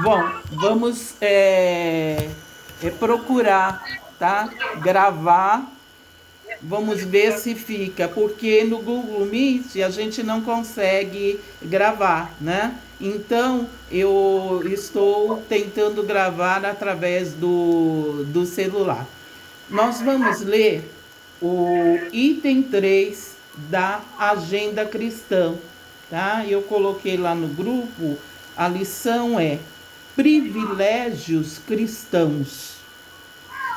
Bom, vamos procurar, tá? Gravar. Vamos ver se fica, porque no Google Meet a gente não consegue gravar, né? Então eu estou tentando gravar através do celular. Nós vamos ler o item 3 da Agenda Cristã, tá? Eu coloquei lá no grupo, a lição é privilégios cristãos.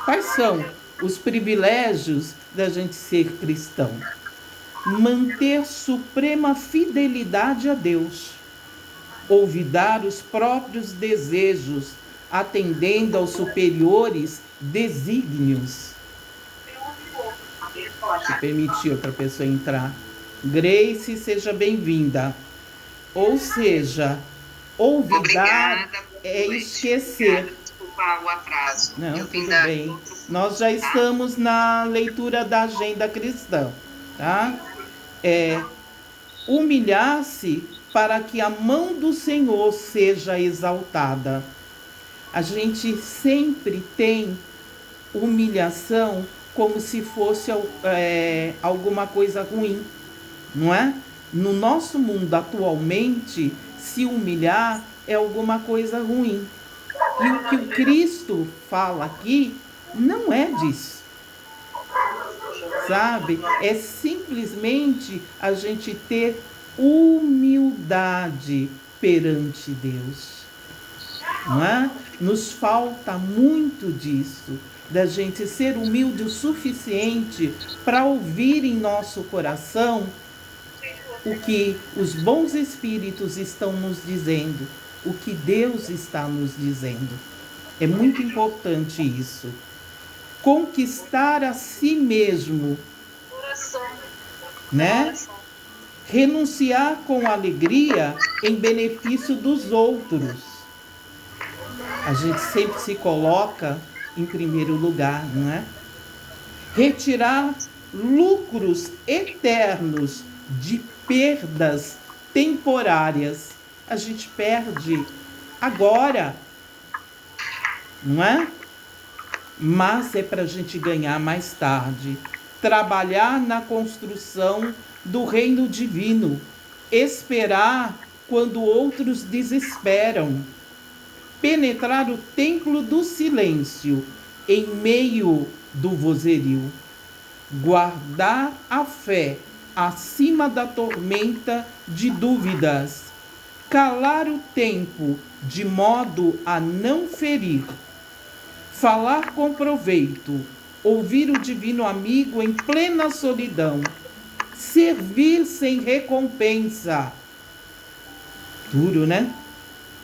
Quais são os privilégios da gente ser cristão? Manter suprema fidelidade a Deus, olvidar os próprios desejos, atendendo aos superiores desígnios. Deixa eu permitir outra pessoa entrar. Grace, seja bem-vinda. Ou seja, olvidar é esquecer. Desculpa o atraso. Não, tudo bem. Nós já estamos na leitura da Agenda Cristã, tá? Humilhar-se para que a mão do Senhor seja exaltada. A gente sempre tem humilhação como se fosse alguma coisa ruim, não é? No nosso mundo atualmente, se humilhar é alguma coisa ruim. E o que o Cristo fala aqui não é disso, sabe? É simplesmente a gente ter humildade perante Deus, não é? Nos falta muito disso, da gente ser humilde o suficiente para ouvir em nosso coração o que os bons espíritos estão nos dizendo, o que Deus está nos dizendo. É muito importante isso. Conquistar a si mesmo, né? Renunciar com alegria em benefício dos outros. A gente sempre se coloca em primeiro lugar, não é? Retirar lucros eternos de perdas temporárias. A gente perde agora, não é? Mas é para a gente ganhar mais tarde. Trabalhar na construção do reino divino. Esperar quando outros desesperam. Penetrar o templo do silêncio em meio do vozerio. Guardar a fé acima da tormenta de dúvidas. Calar o tempo de modo a não ferir. Falar com proveito. Ouvir o divino amigo em plena solidão. Servir sem recompensa. Duro, né?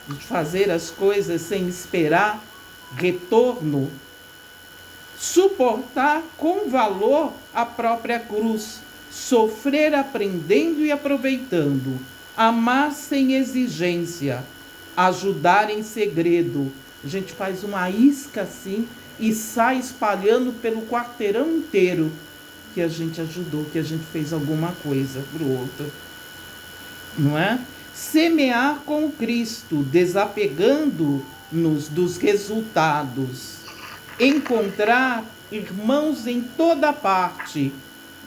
De fazer as coisas sem esperar retorno. Suportar com valor a própria cruz. Sofrer aprendendo e aproveitando. Amar sem exigência. Ajudar em segredo. A gente faz uma isca assim e sai espalhando pelo quarteirão inteiro que a gente ajudou, que a gente fez alguma coisa para o outro. Não é? Semear com Cristo, desapegando-nos dos resultados. Encontrar irmãos em toda parte.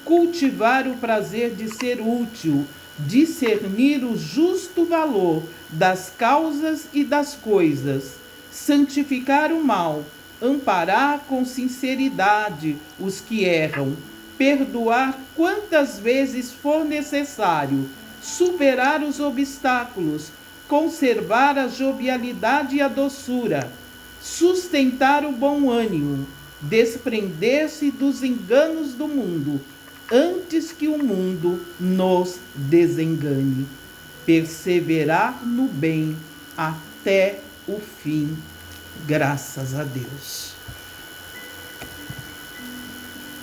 Cultivar o prazer de ser útil. Discernir o justo valor das causas e das coisas. Santificar o mal. Amparar com sinceridade os que erram. Perdoar quantas vezes for necessário. Superar os obstáculos, conservar a jovialidade e a doçura, sustentar o bom ânimo, desprender-se dos enganos do mundo, antes que o mundo nos desengane, perseverar no bem até o fim, graças a Deus.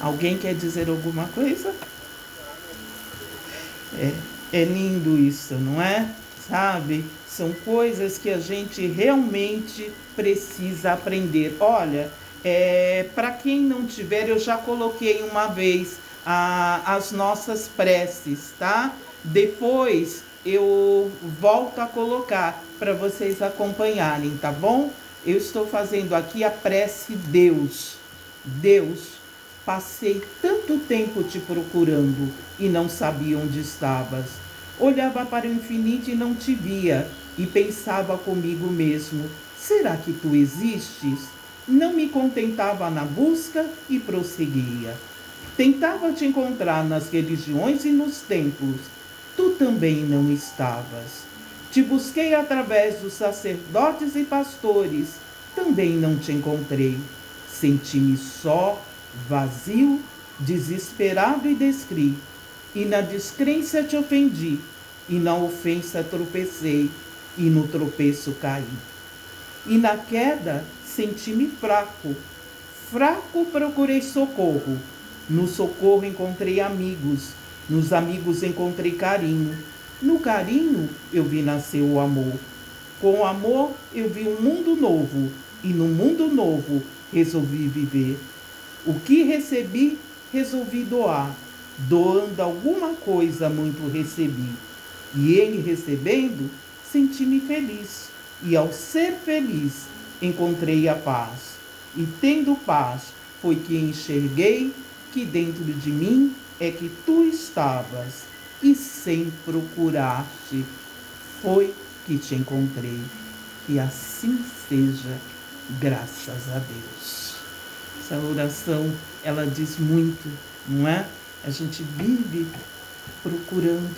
Alguém quer dizer alguma coisa? É lindo isso, não é? Sabe? São coisas que a gente realmente precisa aprender. Olha, para quem não tiver, eu já coloquei uma vez as nossas preces, tá? Depois eu volto a colocar para vocês acompanharem, tá bom? Eu estou fazendo aqui a prece Deus. Deus, passei tanto tempo te procurando e não sabia onde estavas. Olhava para o infinito e não te via, e pensava comigo mesmo: será que tu existes? Não me contentava na busca e prosseguia. Tentava te encontrar nas religiões e nos templos. Tu também não estavas. Te busquei através dos sacerdotes e pastores. Também não te encontrei. Senti-me só, vazio, desesperado e descri. E na descrença te ofendi, e na ofensa tropecei, e no tropeço caí. E na queda senti-me fraco. Fraco procurei socorro. No socorro encontrei amigos. Nos amigos encontrei carinho. No carinho eu vi nascer o amor. Com o amor eu vi um mundo novo. E no mundo novo resolvi viver. O que recebi, resolvi doar. Doando alguma coisa muito recebi. E ele recebendo, senti-me feliz. E ao ser feliz, encontrei a paz. E tendo paz, foi que enxerguei que dentro de mim é que tu estavas. E sem procurar-te, foi que te encontrei. Que assim seja, graças a Deus. Essa oração, ela diz muito, não é? A gente vive procurando,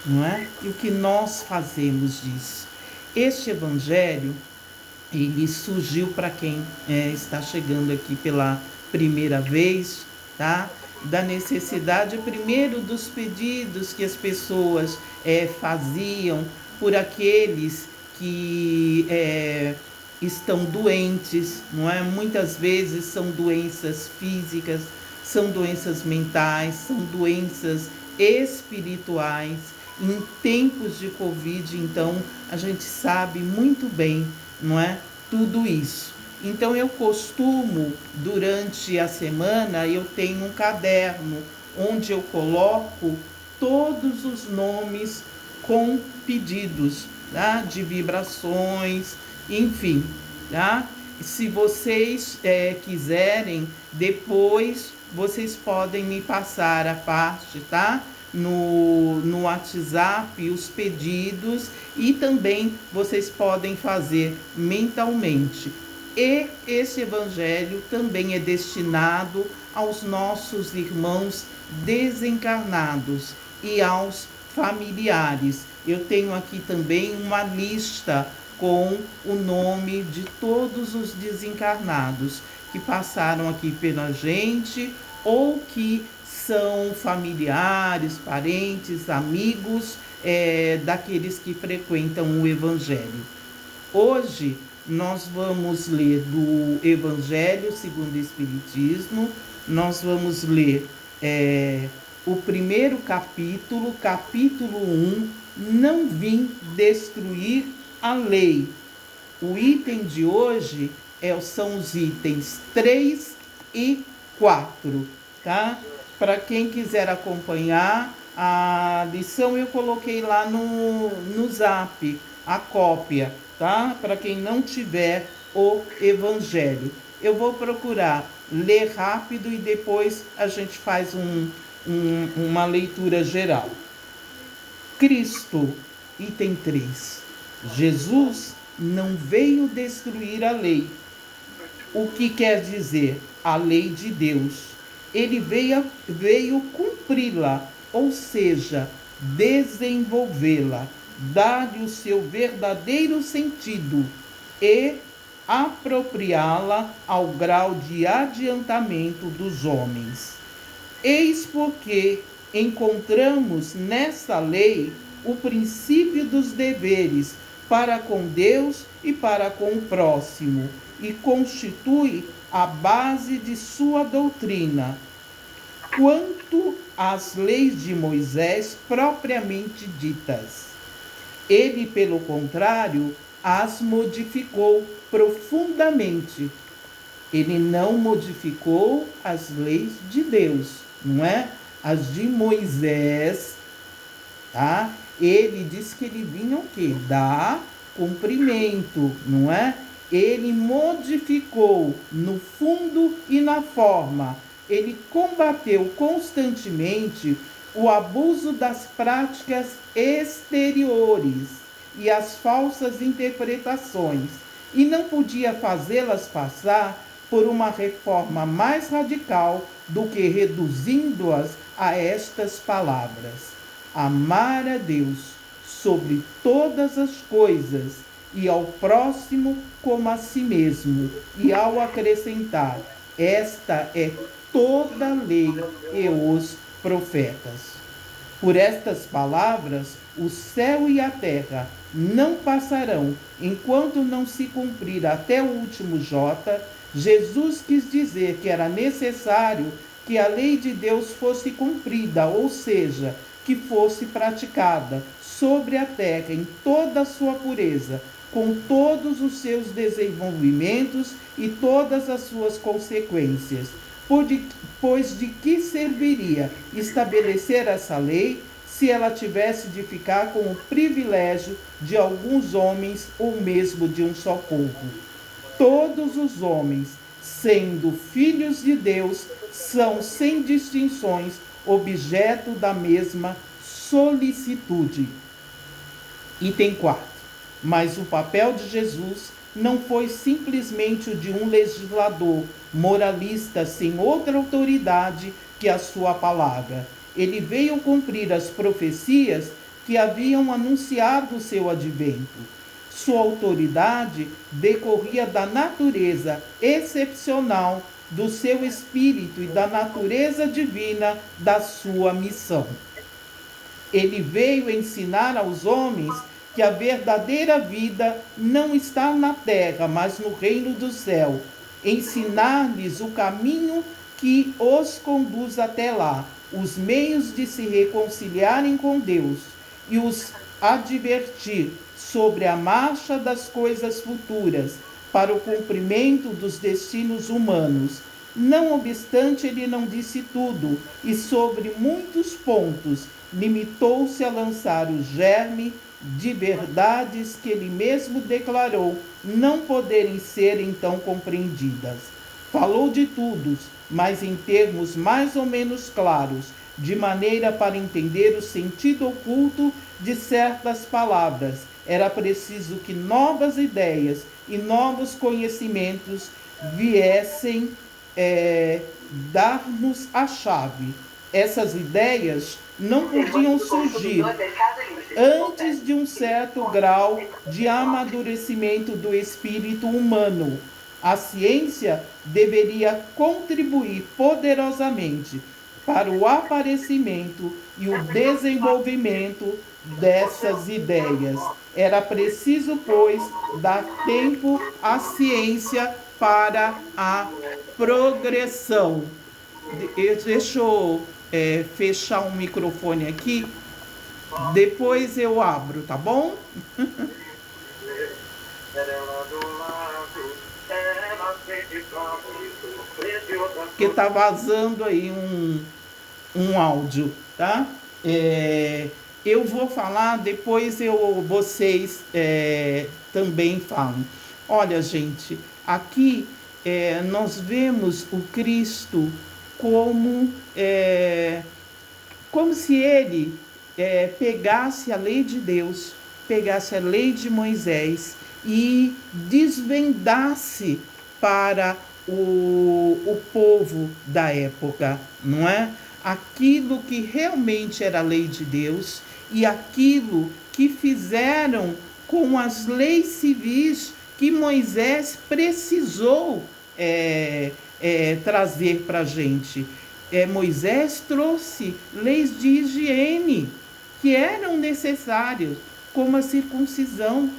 não é? E o que nós fazemos disso? Este evangelho, ele surgiu para quem está chegando aqui pela primeira vez, tá? Da necessidade, primeiro, dos pedidos que as pessoas faziam por aqueles que estão doentes, não é? Muitas vezes são doenças físicas, são doenças mentais, são doenças espirituais. Em tempos de Covid, então, a gente sabe muito bem, não é? Tudo isso. Então, eu costumo, durante a semana, eu tenho um caderno onde eu coloco todos os nomes com pedidos, tá? De vibrações, enfim, tá? Se vocês quiserem, depois vocês podem me passar a parte, tá? No WhatsApp os pedidos, e também vocês podem fazer mentalmente. E esse evangelho também é destinado aos nossos irmãos desencarnados e aos familiares. Eu tenho aqui também uma lista com o nome de todos os desencarnados que passaram aqui pela gente ou que são familiares, parentes, amigos daqueles que frequentam o Evangelho. Hoje nós vamos ler do Evangelho segundo o Espiritismo, nós vamos ler o primeiro capítulo, capítulo 1, não vim destruir a lei. O item de hoje são os itens 3 e 4, tá? Para quem quiser acompanhar a lição, eu coloquei lá no Zap a cópia, tá? Para quem não tiver o Evangelho. Eu vou procurar ler rápido e depois a gente faz uma leitura geral. Cristo, item 3. Jesus não veio destruir a lei. O que quer dizer? A lei de Deus. Ele veio cumpri-la, ou seja, desenvolvê-la, dar-lhe o seu verdadeiro sentido e apropriá-la ao grau de adiantamento dos homens. Eis porque encontramos nessa lei o princípio dos deveres para com Deus e para com o próximo, e constitui a base de sua doutrina. Quanto às leis de Moisés propriamente ditas, ele, pelo contrário, as modificou profundamente. Ele não modificou as leis de Deus, não é? As de Moisés tá? Ele diz que ele vinha o quê? Dar cumprimento, não é? Ele modificou no fundo e na forma. Ele combateu constantemente o abuso das práticas exteriores e as falsas interpretações, e não podia fazê-las passar por uma reforma mais radical do que reduzindo-as a estas palavras: amar a Deus sobre todas as coisas e ao próximo como a si mesmo, e ao acrescentar: esta é toda a lei e os profetas. Por estas palavras, o céu e a terra não passarão enquanto não se cumprir até o último jota. Jesus quis dizer que era necessário que a lei de Deus fosse cumprida, ou seja, que fosse praticada sobre a terra em toda a sua pureza, com todos os seus desenvolvimentos e todas as suas consequências. Pois de que serviria estabelecer essa lei se ela tivesse de ficar com o privilégio de alguns homens ou mesmo de um só povo? Todos os homens, sendo filhos de Deus, são sem distinções objeto da mesma solicitude. Item 4. Mas o papel de Jesus não foi simplesmente o de um legislador moralista sem outra autoridade que a sua palavra. Ele veio cumprir as profecias que haviam anunciado o seu advento. Sua autoridade decorria da natureza excepcional do seu espírito e da natureza divina da sua missão. Ele veio ensinar aos homens que a verdadeira vida não está na terra, mas no reino do céu. Ensinar-lhes o caminho que os conduz até lá, os meios de se reconciliarem com Deus, e os advertir sobre a marcha das coisas futuras para o cumprimento dos destinos humanos. Não obstante, ele não disse tudo, e sobre muitos pontos limitou-se a lançar o germe de verdades que ele mesmo declarou não poderem ser então compreendidas. Falou de tudo, mas em termos mais ou menos claros, de maneira para entender o sentido oculto de certas palavras. Era preciso que novas ideias e novos conhecimentos viessem dar-nos a chave. Essas ideias não podiam surgir antes de um certo grau de amadurecimento do espírito humano. A ciência deveria contribuir poderosamente para o aparecimento e o desenvolvimento dessas ideias. Era preciso, pois, dar tempo à ciência para a progressão. Deixa eu fechar um microfone aqui, depois eu abro, tá bom? Porque tá vazando aí um áudio, tá? Eu vou falar, depois vocês também falam. Olha, gente, aqui nós vemos o Cristo como se ele pegasse a lei de Deus, pegasse a lei de Moisés e desvendasse para o povo da época, não é? Aquilo que realmente era a lei de Deus e aquilo que fizeram com as leis civis que Moisés precisou trazer para a gente. Moisés trouxe leis de higiene que eram necessárias, como a circuncisão,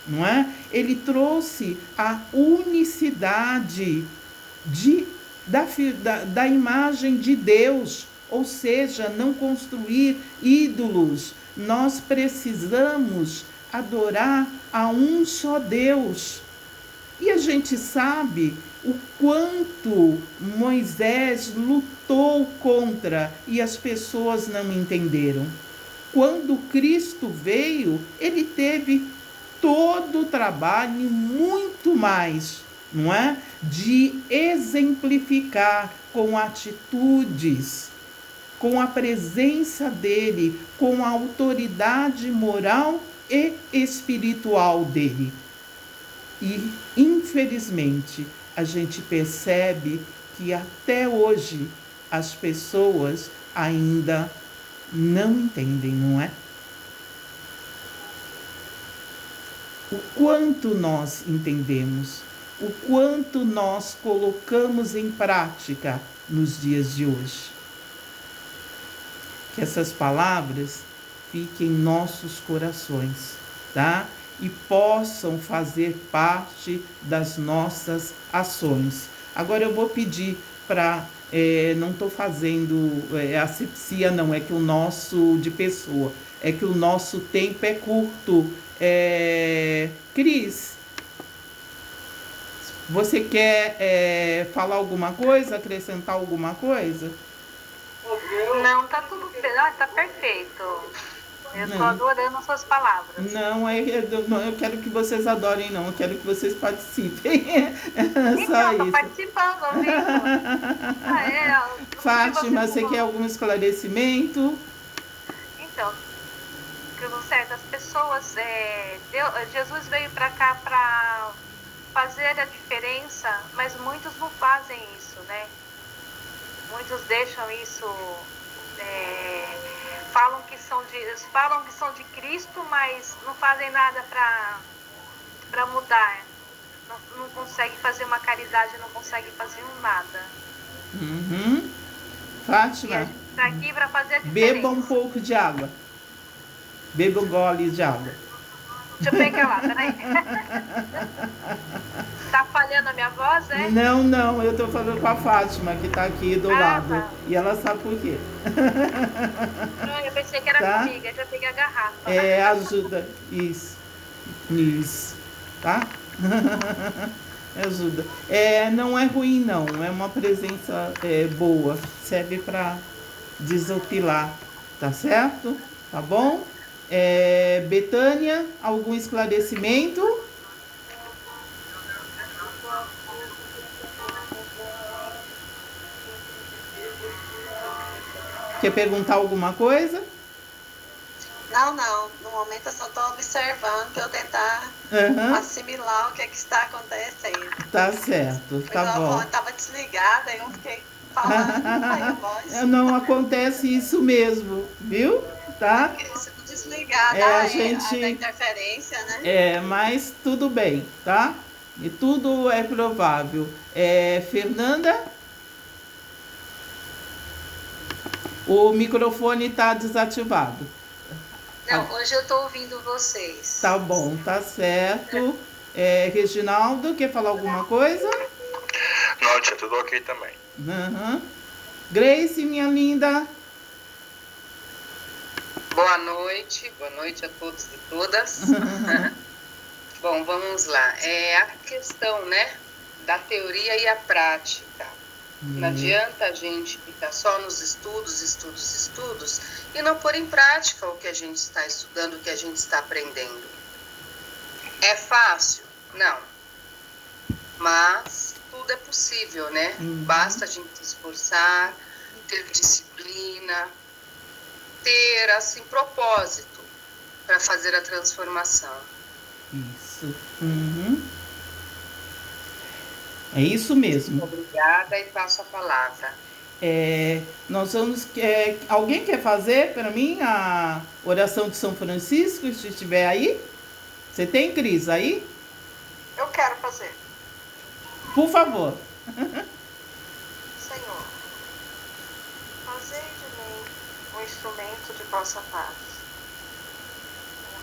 não é? Ele trouxe a unicidade da imagem de Deus, ou seja, não construir ídolos. Nós precisamos adorar a um só Deus. E a gente sabe o quanto Moisés lutou contra e as pessoas não entenderam. quando Cristo veio, ele teve todo o trabalho e muito mais, não é? De exemplificar com atitudes, com a presença dele, com a autoridade moral e espiritual dele. E, infelizmente, a gente percebe que até hoje as pessoas ainda não entendem, não é? O quanto nós entendemos, o quanto nós colocamos em prática nos dias de hoje. Que essas palavras fiquem em nossos corações, tá? E possam fazer parte das nossas ações. Agora eu vou pedir para... não estou fazendo asepsia, não, é que o nosso de pessoa, é que o nosso tempo é curto. Cris, você quer falar alguma coisa, acrescentar alguma coisa? Não, tá tudo bem, tá perfeito. Eu estou adorando as suas palavras. Não, eu quero que vocês adorem, não. Eu quero que vocês participem. Então, estou participando, ouvindo. Fátima, você quer algum esclarecimento? Então, certo, as pessoas... Jesus veio para cá para fazer a diferença, mas muitos não fazem isso, né? Muitos deixam isso... falam que são de Cristo, mas não fazem nada para mudar. Não conseguem fazer uma caridade, não conseguem fazer nada. Fátima, e a gente está aqui para fazer a diferença. Beba um pouco de água. Beba um gole de água. Deixa eu pegar lá, peraí. Tá falhando a minha voz, né? Não, eu tô falando com a Fátima, que tá aqui do lado. Tá. E ela sabe por quê. Não, eu pensei que era comigo, eu já peguei a garrafa. Ajuda. Isso. Tá? Ajuda. Não é ruim, não. É uma presença boa. Serve para desopilar. Tá certo? Tá bom? Betânia, algum esclarecimento? Quer perguntar alguma coisa? Não. No momento eu só estou observando para eu tentar assimilar o que está acontecendo. Tá certo, tá bom. Eu estava desligada e eu fiquei falando, não saiu a voz. Não acontece isso mesmo, viu? Tá? Desligada, a interferência, né? Mas tudo bem, tá? E tudo é provável. Fernanda? O microfone está desativado. Não, hoje eu estou ouvindo vocês. Tá bom, tá certo. Reginaldo, quer falar alguma coisa? Não, tia, tudo ok também. Grace, minha linda. Boa noite a todos e todas. Bom, vamos lá. A questão, né, da teoria e a prática. Não adianta a gente ficar só nos estudos e não pôr em prática o que a gente está estudando, o que a gente está aprendendo. É fácil? Não. Mas tudo é possível, né? Basta a gente se esforçar, ter disciplina, ter, assim, propósito para fazer a transformação. Isso. É isso mesmo. Obrigada e passo a palavra. Nós vamos... alguém quer fazer para mim a oração de São Francisco, se estiver aí? Você tem, Cris, aí? Eu quero fazer. Por favor. Senhor, fazei de mim um instrumento de vossa paz.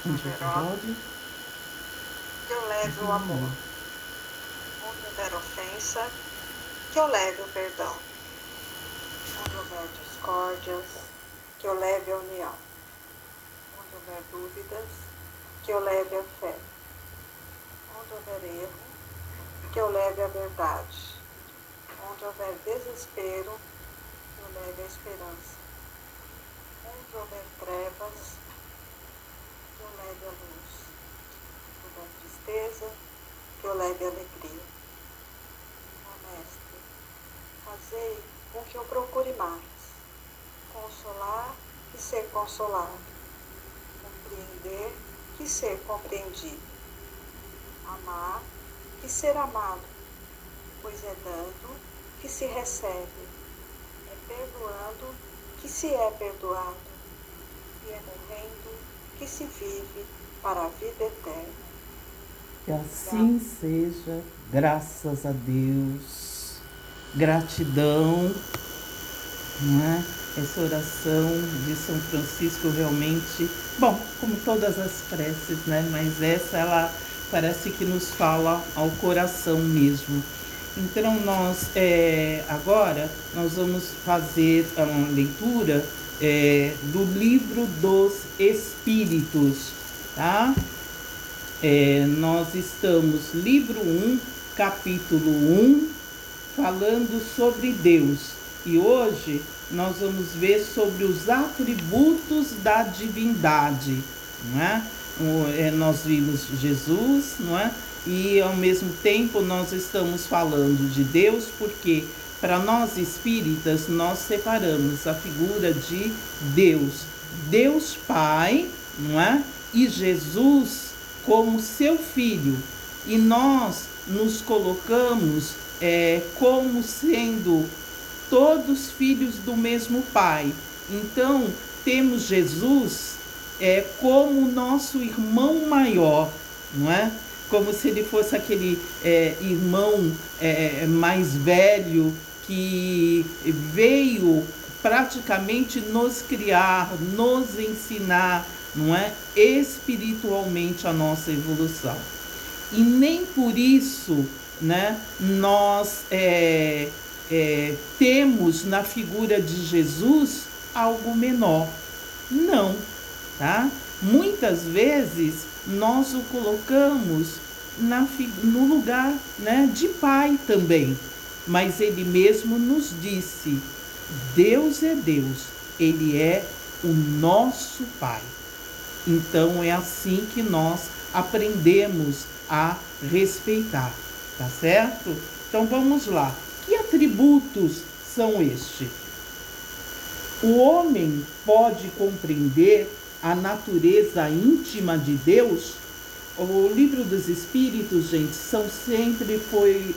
Onde que eu leve o amor. Onde houver ofensa, que eu leve o perdão. Onde houver discórdias, que eu leve a união. Onde houver dúvidas, que eu leve a fé. Onde houver erro, que eu leve a verdade. Onde houver desespero, que eu leve a esperança. Onde houver trevas, que eu leve a luz. Onde houver tristeza, que eu leve a alegria. Ó Mestre, fazei com que eu procure mais consolar e ser consolado, compreender e ser compreendido, amar e ser amado, pois é dando que se recebe, é perdoando que se é perdoado, e é morrendo que se vive para a vida eterna. Que assim seja, graças a Deus, gratidão, né? Essa oração de São Francisco realmente, bom, como todas as preces, né? Mas essa, ela parece que nos fala ao coração mesmo. Então, agora, nós vamos fazer uma leitura do Livro dos Espíritos, tá? Nós estamos, livro 1, capítulo 1, falando sobre Deus. E hoje nós vamos ver sobre os atributos da divindade, não é? Nós vimos Jesus, não é? E ao mesmo tempo nós estamos falando de Deus, porque para nós espíritas nós separamos a figura de Deus, Deus Pai, não é? E Jesus como seu filho, e nós nos colocamos como sendo todos filhos do mesmo Pai. Então temos Jesus como nosso irmão maior, não é? Como se ele fosse aquele irmão mais velho que veio praticamente nos criar, nos ensinar, não é? Espiritualmente a nossa evolução. E nem por isso, né, nós temos na figura de Jesus algo menor. Não, tá? Muitas vezes nós o colocamos no lugar, né, de pai também. Mas ele mesmo nos disse, Deus é Deus, ele é o nosso Pai. Então é assim que nós aprendemos a respeitar, tá certo? Então vamos lá. Que atributos são estes? O homem pode compreender a natureza íntima de Deus? O Livro dos Espíritos, gente, sempre foi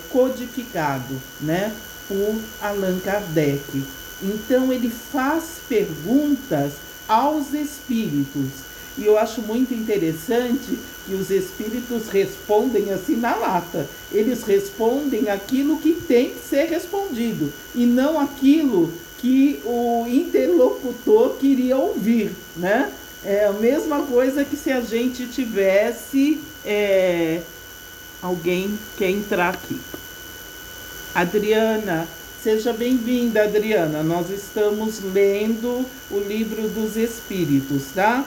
codificado, né, por Allan Kardec. Então ele faz perguntas aos espíritos. E eu acho muito interessante que os espíritos respondem assim na lata. Eles respondem aquilo que tem que ser respondido e não aquilo que o interlocutor queria ouvir, né? É a mesma coisa que se a gente tivesse... Alguém quer entrar aqui. Adriana, seja bem-vinda, Adriana. Nós estamos lendo o Livro dos Espíritos, tá?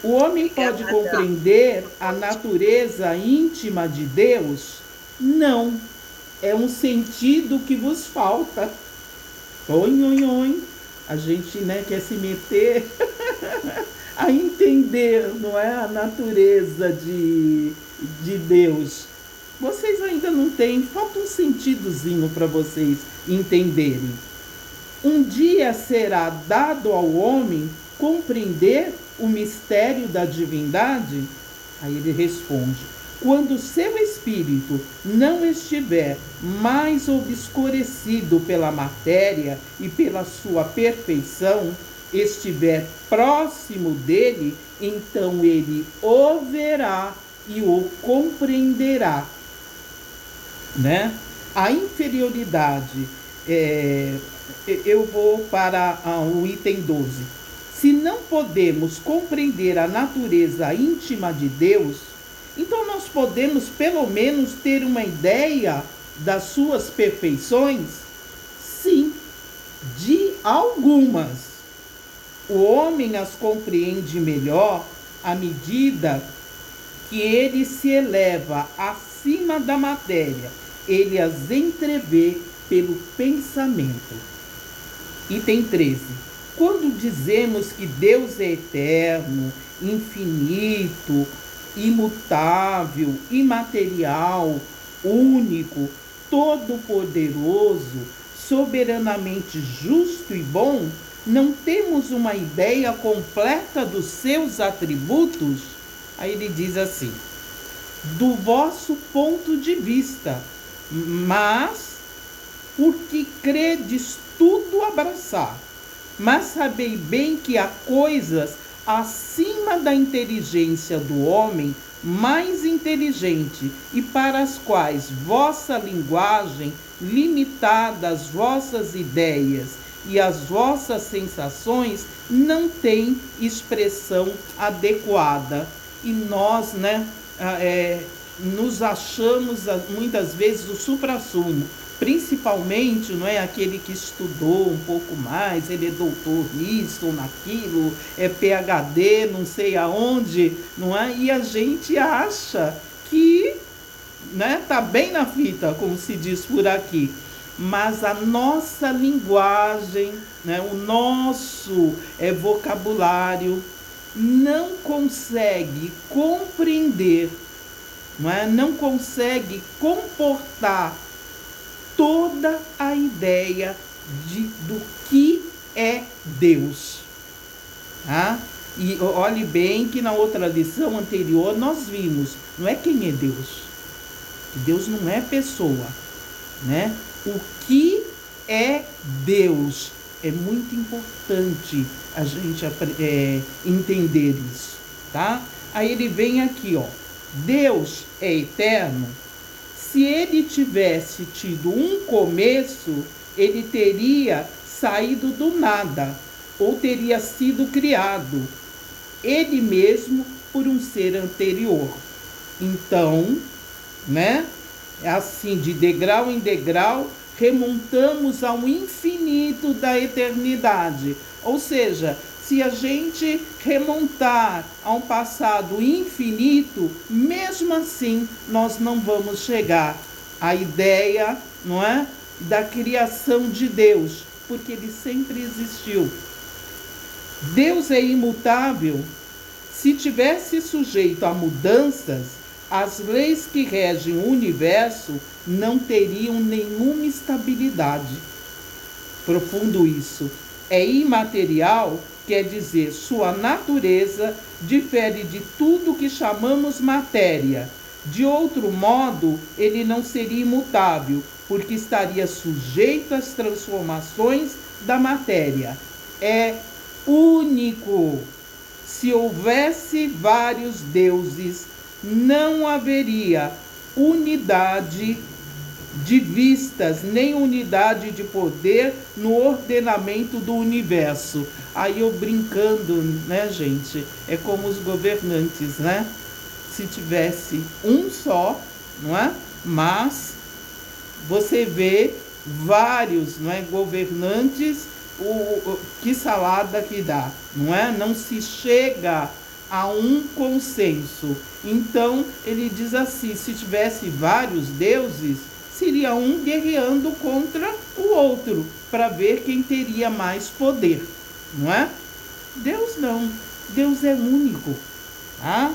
O homem pode compreender a natureza íntima de Deus? Não. É um sentido que vos falta. Oi. A gente, né, quer se meter a entender, não é, a natureza de Deus. Vocês ainda não têm, falta um sentidozinho para vocês entenderem. Um dia será dado ao homem compreender o mistério da divindade? Aí ele responde, quando seu espírito não estiver mais obscurecido pela matéria e pela sua perfeição, estiver próximo dele, então ele o verá e o compreenderá, né? A inferioridade, eu vou para o item 12. Se não podemos compreender a natureza íntima de Deus, então nós podemos pelo menos ter uma ideia das suas perfeições? Sim, de algumas. O homem as compreende melhor à medida que ele se eleva acima da matéria. Ele as entrevê pelo pensamento. Item 13. Quando dizemos que Deus é eterno, infinito, imutável, imaterial, único, todo-poderoso, soberanamente justo e bom, não temos uma ideia completa dos seus atributos? Aí ele diz assim: do vosso ponto de vista, mas porque credes tudo abraçar. Mas sabei bem que há coisas acima da inteligência do homem, mais inteligente, e para as quais vossa linguagem, limitada às vossas ideias e às vossas sensações, não tem expressão adequada. E nós, nos achamos muitas vezes o suprassumo, principalmente, não é, aquele que estudou um pouco mais, ele é doutor nisso ou naquilo, é PhD, não sei aonde, não é? E a gente acha que, né, tá bem na fita, como se diz por aqui. Mas a nossa linguagem, né, o nosso vocabulário não consegue compreender, não consegue comportar toda a ideia do que é Deus. Tá? E olhe bem que na outra lição anterior nós vimos, não é quem é Deus. Deus não é pessoa, né? O que é Deus? É muito importante a gente entender isso, tá? Aí ele vem aqui, ó. Deus é eterno. Se ele tivesse tido um começo, ele teria saído do nada, ou teria sido criado, ele mesmo por um ser anterior. Então, né, é assim, de degrau em degrau, remontamos ao infinito da eternidade. Ou seja, se a gente remontar a um passado infinito, mesmo assim nós não vamos chegar à ideia, não é, da criação de Deus, porque ele sempre existiu. Deus é imutável. Se tivesse sujeito a mudanças, as leis que regem o universo não teriam nenhuma estabilidade. Profundo isso. É imaterial, quer dizer, sua natureza difere de tudo que chamamos matéria. De outro modo, ele não seria imutável, porque estaria sujeito às transformações da matéria. É único. Se houvesse vários deuses, não haveria unidade de vistas, nem unidade de poder no ordenamento do universo. Aí eu brincando, né, gente? É como os governantes, né? Se tivesse um só, não é? Mas você vê vários, não é, governantes, que salada que dá, não é? Não se chega a um consenso. Então, ele diz assim, se tivesse vários deuses, seria um guerreando contra o outro, para ver quem teria mais poder, não é? Deus não. Deus é único, tá?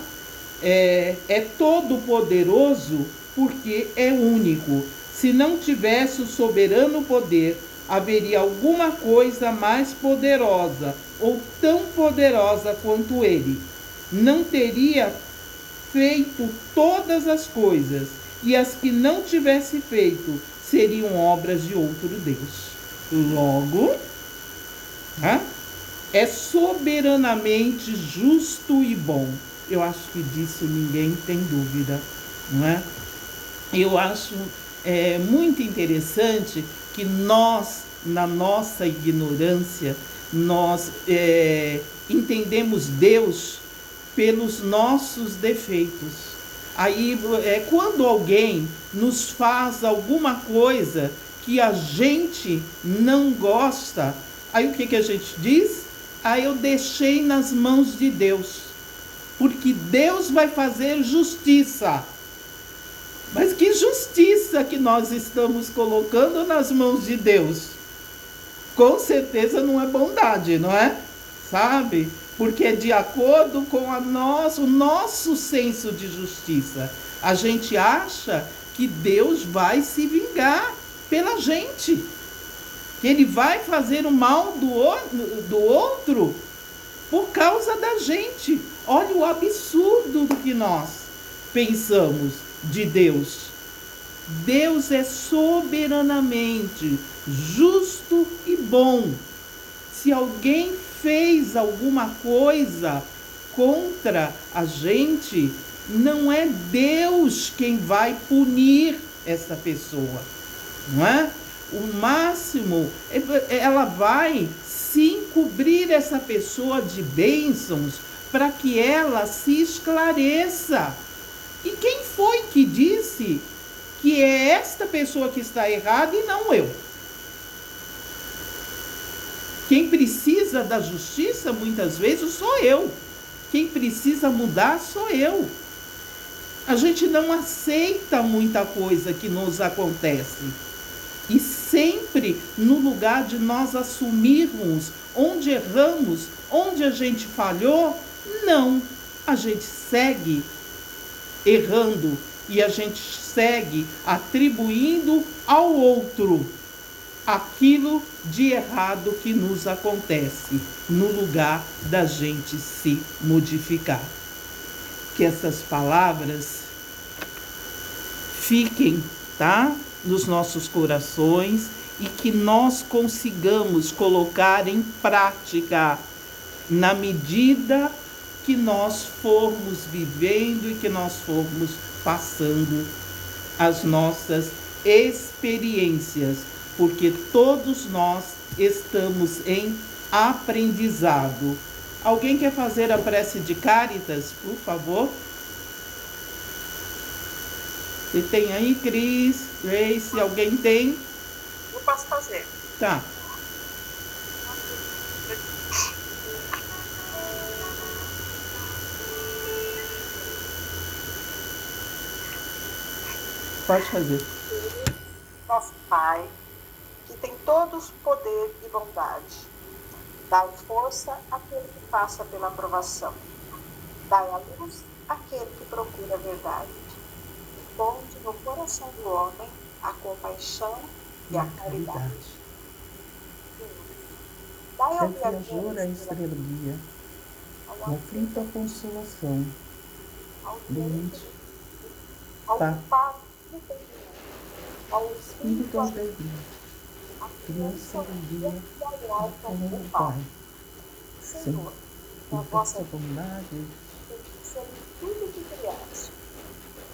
É todo poderoso porque é único. Se não tivesse o soberano poder, haveria alguma coisa mais poderosa ou tão poderosa quanto ele. Não teria feito todas as coisas, e as que não tivesse feito seriam obras de outro Deus. Logo, é soberanamente justo e bom. Eu acho que disso ninguém tem dúvida, não é? Eu acho muito interessante que nós, na nossa ignorância, nós entendemos Deus pelos nossos defeitos. Aí, quando alguém nos faz alguma coisa que a gente não gosta, aí o que a gente diz? Aí eu deixei nas mãos de Deus, porque Deus vai fazer justiça. Mas que justiça que nós estamos colocando nas mãos de Deus? com certeza não é bondade, não é? Sabe? Porque é de acordo com o nosso senso de justiça. A gente acha que Deus vai se vingar pela gente. Que Ele vai fazer o mal do outro por causa da gente. Olha o absurdo do que nós pensamos de Deus. Deus é soberanamente justo e bom. Se alguém fez alguma coisa contra a gente, não é Deus quem vai punir essa pessoa, não é? O máximo, ela vai sim cobrir essa pessoa de bênçãos para que ela se esclareça. E quem foi que disse que é esta pessoa que está errada e não eu? Quem precisa da justiça, muitas vezes, sou eu. Quem precisa mudar, sou eu. A gente não aceita muita coisa que nos acontece. E sempre no lugar de nós assumirmos onde erramos, onde a gente falhou, não. A gente segue errando e a gente segue atribuindo ao outro aquilo de errado que nos acontece, no lugar da gente se modificar. Que essas palavras fiquem, tá, nos nossos corações e que nós consigamos colocar em prática na medida que nós formos vivendo e que nós formos passando as nossas experiências, porque todos nós estamos em aprendizado. Alguém quer fazer a prece de Cáritas, por favor? Você tem aí, Cris, Grace, alguém tem? Eu posso fazer. Tá. Pode fazer. Nosso Pai, que tem todos poder e bondade, dai força àquele que passa pela provação, dai a luz àquele que procura a verdade, e ponde no coração do homem a compaixão e a caridade. Dai ao Viajor a estrela guia, no aflito a consolação, doente, ao pá, culpado entendimento, ao espírito espírito alegria, a criança alegria, e ao como o o Pai. Pai. Senhor, Com na vossa vossa bondade, ser tudo que criaste.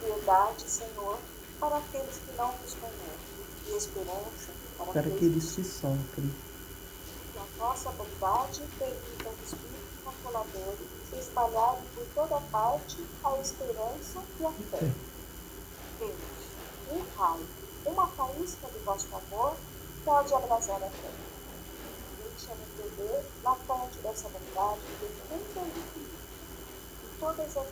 Piedade, Senhor, para aqueles que não nos conhecem, e esperança para aqueles que sofrem. que a vossa bondade permita ao Espírito Consolador se espalharem por toda parte a esperança e a fé. Deus, um raio, uma faísca do vosso amor pode abrasar a terra. Deixa-me beber na fonte dessa bondade de tanta infinita, e todas as